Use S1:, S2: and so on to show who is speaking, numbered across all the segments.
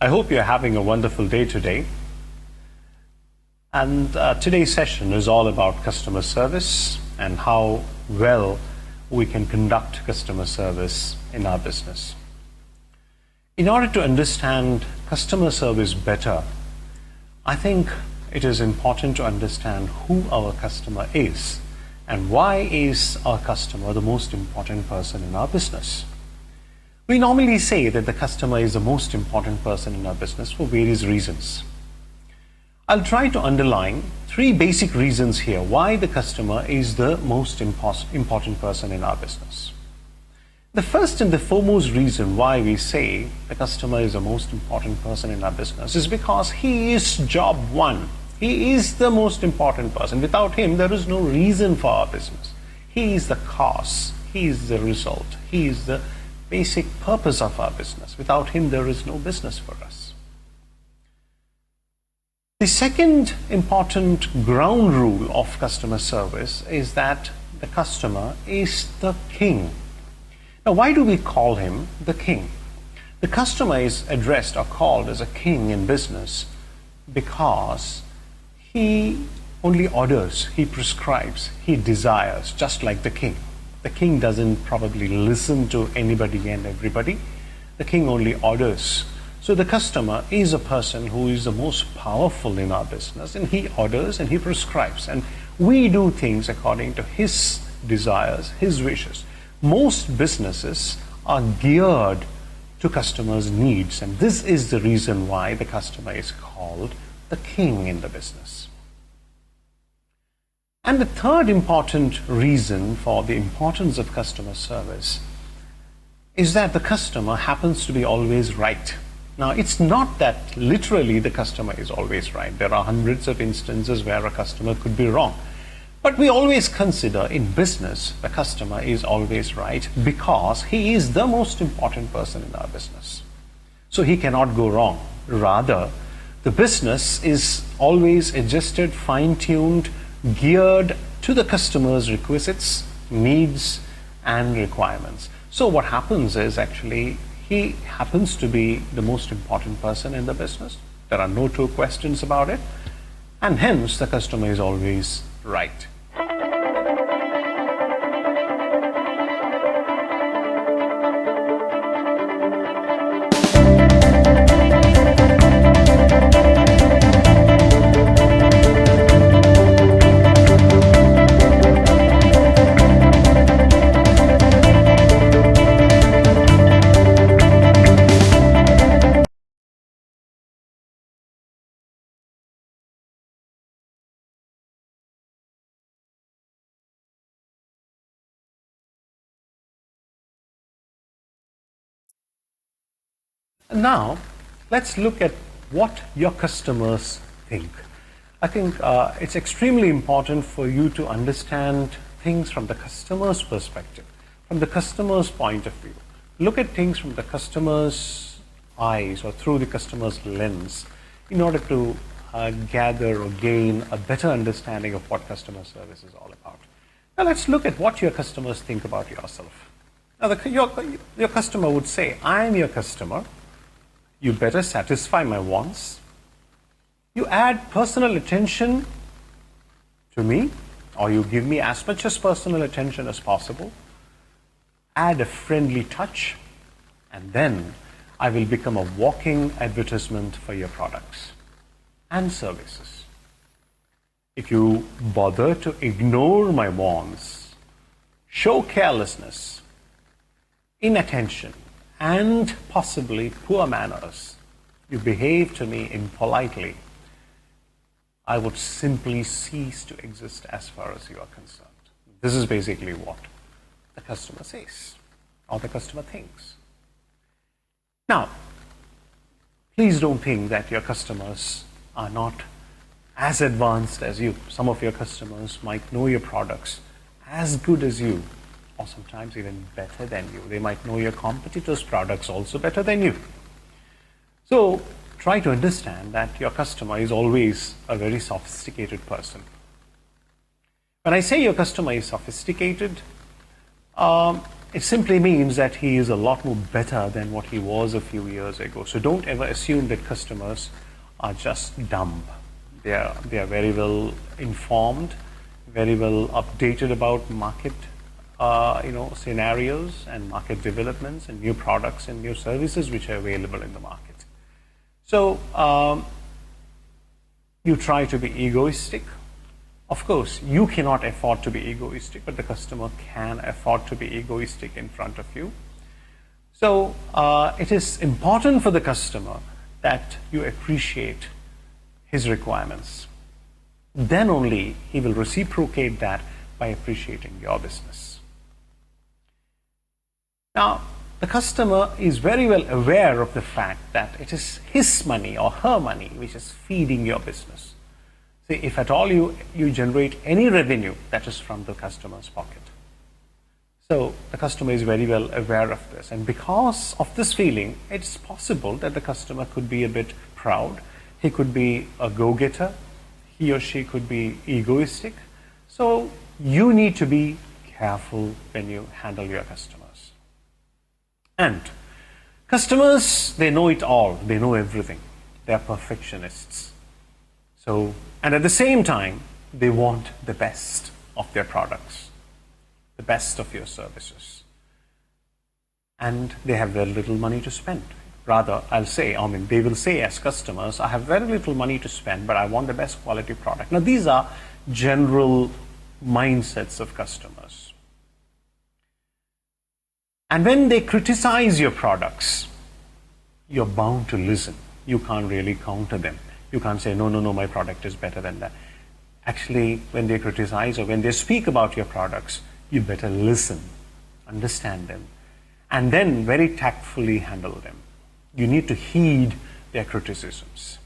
S1: I hope you're having a wonderful day today. And today's session is all about customer service and how well we can conduct customer service in our business. In order to understand customer service better, I think it is important to understand who our customer is and why is our customer the most important person in our business. We normally say that the customer is the most important person in our business for various reasons. I'll try to underline three basic reasons here why the customer is the most important person in our business. The first and the foremost reason why we say the customer is the most important person in our business is because he is job one. He is the most important person. Without him, there is no reason for our business. He is the cause. He is the result. He is the basic purpose of our business. Without him, there is no business for us. The second important ground rule of customer service is that the customer is the king. Now, why do we call him the king? The customer is addressed or called as a king in business because he only orders, he prescribes, he desires, just like the king. The king doesn't probably listen to anybody and everybody. The king only orders. So the customer is a person who is the most powerful in our business, and he orders and he prescribes, and we do things according to his desires, his wishes. Most businesses are geared to customers' needs, and this is the reason why the customer is called the king in the business. And the third important reason for the importance of customer service is that the customer happens to be always right. Now, it's not that literally the customer is always right. There are hundreds of instances where a customer could be wrong. But we always consider in business the customer is always right because he is the most important person in our business. So he cannot go wrong. Rather, the business is always adjusted, fine-tuned, geared to the customer's requisites, needs, and requirements. So what happens is actually he happens to be the most important person in the business. There are no two questions about it. And hence the customer is always right. Now, let's look at what your customers think. I think it's extremely important for you to understand things from the customer's perspective, from the customer's point of view. Look at things from the customer's eyes or through the customer's lens in order to gather or gain a better understanding of what customer service is all about. Now, let's look at what your customers think about yourself. Now, your customer would say, I am your customer. You better satisfy my wants. You add personal attention to me, or you give me as much as personal attention as possible. Add a friendly touch, and then I will become a walking advertisement for your products and services. If you bother to ignore my wants, show carelessness, inattention, and possibly poor manners, you behave to me impolitely, I would simply cease to exist as far as you are concerned. This is basically what the customer says or the customer thinks. Now, please don't think that your customers are not as advanced as you. Some of your customers might know your products as good as you, or sometimes even better than you. They might know your competitors' products also better than you. So try to understand that your customer is always a very sophisticated person. When I say your customer is sophisticated, it simply means that he is a lot more better than what he was a few years ago. So don't ever assume that customers are just dumb. They are very well informed, very well updated about market scenarios and market developments and new products and new services which are available in the market. So you try to be egoistic. Of course, you cannot afford to be egoistic, but the customer can afford to be egoistic in front of you. So it is important for the customer that you appreciate his requirements. Then only he will reciprocate that by appreciating your business. Now, the customer is very well aware of the fact that it is his money or her money which is feeding your business. See, if at all you generate any revenue, that is from the customer's pocket. So the customer is very well aware of this. And because of this feeling, it's possible that the customer could be a bit proud. He could be a go-getter. He or she could be egoistic. So you need to be careful when you handle your customers. And customers, they know it all. They know everything. They are perfectionists. So, and at the same time, they want the best of their products, the best of your services. And they have very little money to spend. Rather, they will say as customers, I have very little money to spend, but I want the best quality product. Now, these are general mindsets of customers. And when they criticize your products, you're bound to listen. You can't really counter them. You can't say, no, my product is better than that. Actually, when they criticize or when they speak about your products, you better listen, understand them, and then very tactfully handle them. You need to heed their criticisms.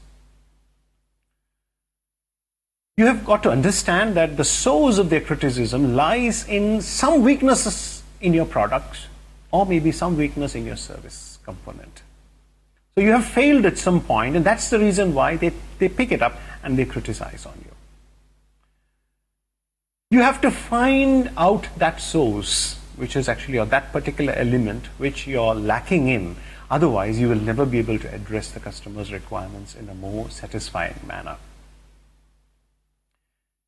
S1: You have got to understand that the source of their criticism lies in some weaknesses in your products, or maybe some weakness in your service component. So you have failed at some point, and that's the reason why they pick it up and they criticize on you. You have to find out that source, which is actually, or that particular element which you're lacking in. Otherwise, you will never be able to address the customer's requirements in a more satisfying manner.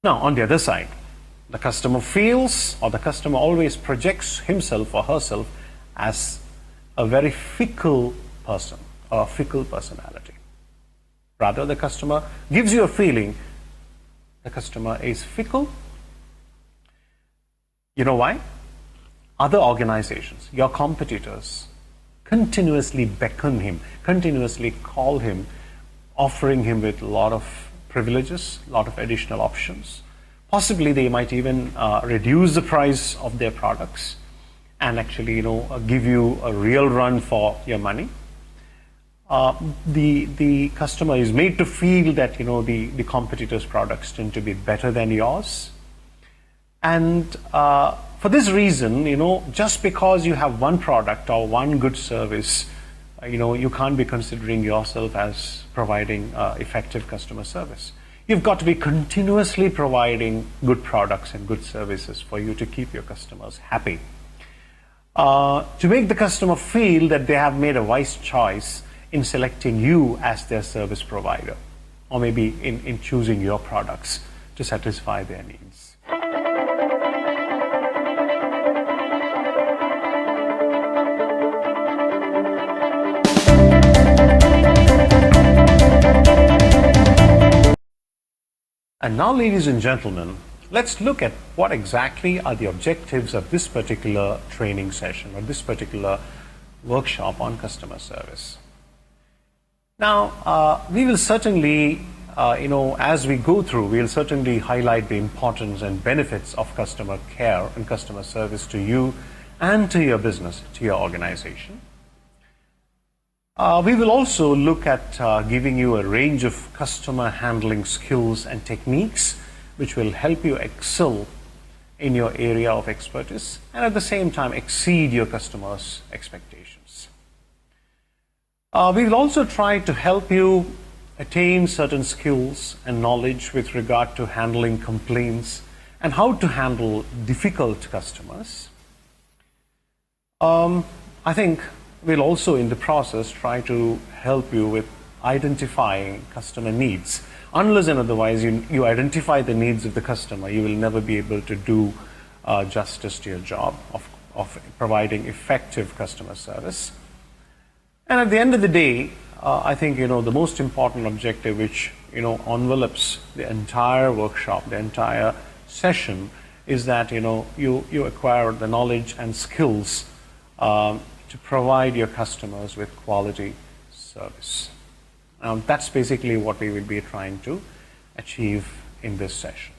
S1: Now, on the other side, the customer feels, or the customer always projects himself or herself as a very fickle person, or a fickle personality. Rather, the customer gives you a feeling the customer is fickle. You know why? Other organizations, your competitors, continuously beckon him, continuously call him, offering him with a lot of privileges, a lot of additional options. Possibly they might even reduce the price of their products and actually, give you a real run for your money. The customer is made to feel that, the competitors' products tend to be better than yours. And for this reason, just because you have one product or one good service, you can't be considering yourself as providing effective customer service. You've got to be continuously providing good products and good services for you to keep your customers happy. To make the customer feel that they have made a wise choice in selecting you as their service provider, or maybe in choosing your products to satisfy their needs. And now, ladies and gentlemen, let's look at what exactly are the objectives of this particular training session or this particular workshop on customer service. Now, we will certainly, as we go through, we'll certainly highlight the importance and benefits of customer care and customer service to you and to your business, to your organization. We will also look at giving you a range of customer handling skills and techniques which will help you excel in your area of expertise and at the same time exceed your customers' expectations. We will also try to help you attain certain skills and knowledge with regard to handling complaints and how to handle difficult customers. I think we'll also in the process try to help you with identifying customer needs. Unless and otherwise you identify the needs of the customer, you will never be able to do justice to your job of providing effective customer service. And at the end of the day, I think the most important objective which envelops the entire workshop, the entire session, is that you acquire the knowledge and skills to provide your customers with quality service. That's basically what we will be trying to achieve in this session.